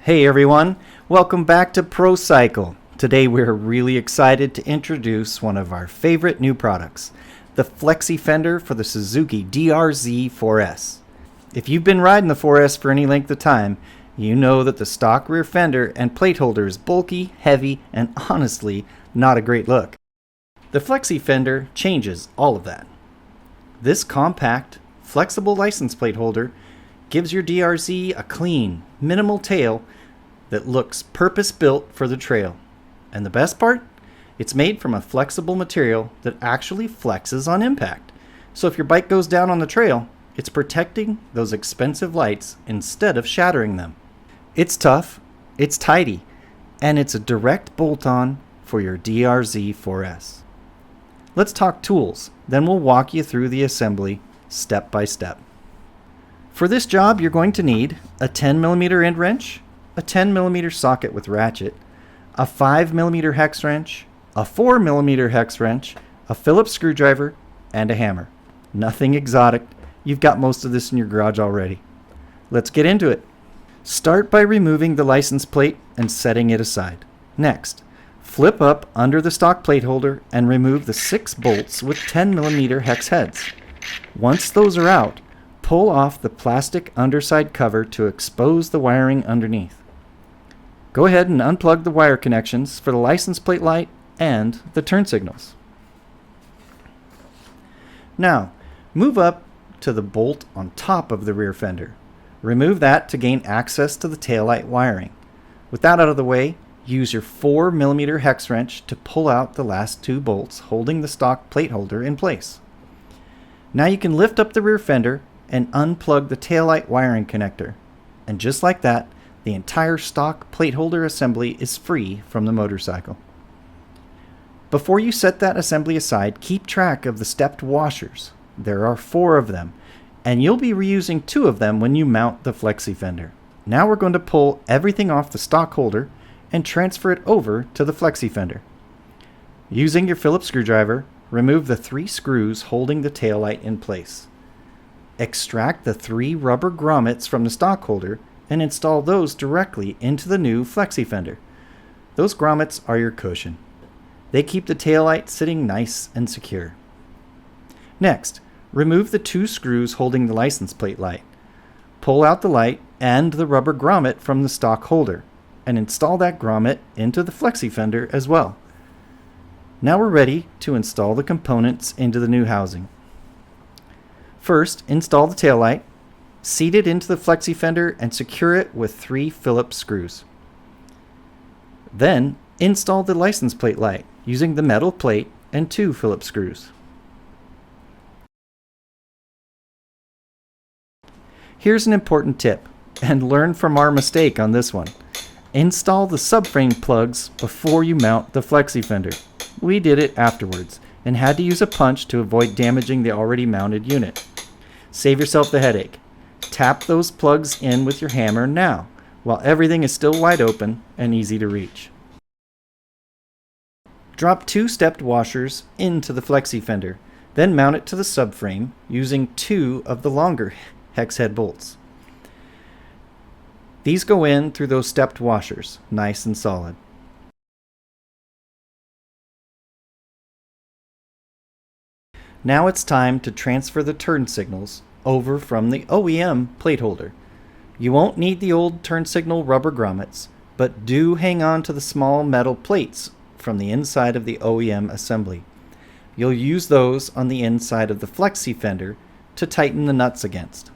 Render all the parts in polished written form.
Hey everyone, welcome back to Pro Cycle. Today we're really excited to introduce one of our favorite new products, the Flexi fender for the Suzuki DR-Z4S. If you've been riding the 4S for any length of time, you know that the stock rear fender and plate holder is bulky, heavy, and honestly not a great look. The Flexi fender changes all of that. This compact, flexible license plate holder gives your DR-Z a clean, minimal tail that looks purpose-built for the trail. And the best part? It's made from a flexible material that actually flexes on impact. So if your bike goes down on the trail, it's protecting those expensive lights instead of shattering them. It's tough, it's tidy, and it's a direct bolt-on for your DR-Z4S. Let's talk tools, then we'll walk you through the assembly step by step. For this job, you're going to need a 10mm end wrench, a 10mm socket with ratchet, a 5mm hex wrench, a 4mm hex wrench, a Phillips screwdriver, and a hammer. Nothing exotic. You've got most of this in your garage already. Let's get into it. Start by removing the license plate and setting it aside. Next, flip up under the stock plate holder and remove the 6 bolts with 10mm hex heads. Once those are out, pull off the plastic underside cover to expose the wiring underneath. Go ahead and unplug the wire connections for the license plate light and the turn signals. Now, move up to the bolt on top of the rear fender. Remove that to gain access to the taillight wiring. With that out of the way, use your 4mm hex wrench to pull out the last 2 bolts holding the stock plate holder in place. Now you can lift up the rear fender and unplug the taillight wiring connector. And just like that, the entire stock plate holder assembly is free from the motorcycle. Before you set that assembly aside, keep track of the stepped washers. There are 4 of them, and you'll be reusing 2 of them when you mount the Flexi fender. Now we're going to pull everything off the stock holder and transfer it over to the Flexi fender. Using your Phillips screwdriver, remove the 3 screws holding the taillight in place. Extract the 3 rubber grommets from the stock holder and install those directly into the new Flexi fender. Those grommets are your cushion. They keep the taillight sitting nice and secure. Next, remove the 2 screws holding the license plate light. Pull out the light and the rubber grommet from the stock holder and install that grommet into the Flexi fender as well. Now we're ready to install the components into the new housing. First, install the taillight, seat it into the Flexi fender and secure it with 3 Phillips screws. Then, install the license plate light using the metal plate and 2 Phillips screws. Here's an important tip, and learn from our mistake on this one. Install the subframe plugs before you mount the Flexi fender. We did it afterwards and had to use a punch to avoid damaging the already mounted unit. Save yourself the headache. Tap those plugs in with your hammer now, while everything is still wide open and easy to reach. Drop 2 stepped washers into the Flexi fender, then mount it to the subframe using 2 of the longer hex head bolts. These go in through those stepped washers, nice and solid. Now it's time to transfer the turn signals over from the OEM plate holder. You won't need the old turn signal rubber grommets, but do hang on to the small metal plates from the inside of the OEM assembly. You'll use those on the inside of the Flexi fender to tighten the nuts against.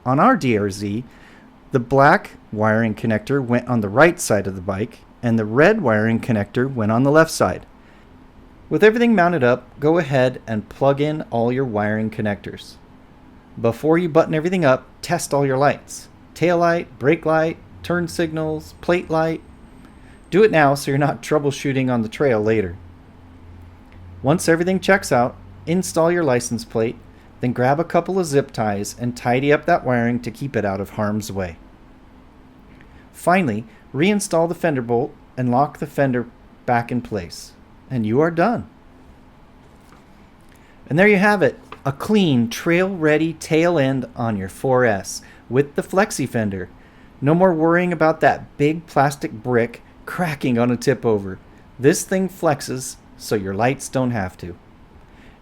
On our DR-Z, the black wiring connector went on the right side of the bike and the red wiring connector went on the left side. With everything mounted up, go ahead and plug in all your wiring connectors. Before you button everything up, test all your lights. Tail light, brake light, turn signals, plate light. Do it now so you're not troubleshooting on the trail later. Once everything checks out, install your license plate, then grab a couple of zip ties and tidy up that wiring to keep it out of harm's way. Finally, reinstall the fender bolt and lock the fender back in place. And you are done. And there you have it, a clean, trail-ready tail end on your 4S with the Flexi fender. No more worrying about that big plastic brick cracking on a tip over. This thing flexes so your lights don't have to.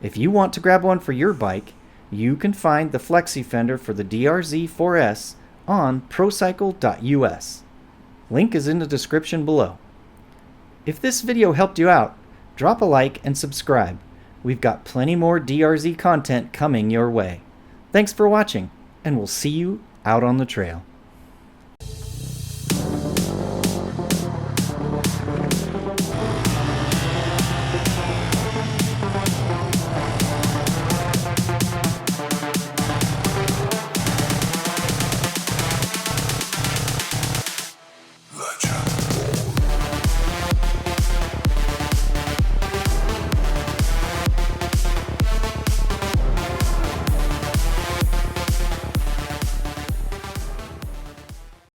If you want to grab one for your bike, you can find the Flexi fender for the DR-Z4S on procycle.us. Link is in the description below. If this video helped you out, drop a like and subscribe. We've got plenty more DR-Z content coming your way. Thanks for watching, and we'll see you out on the trail.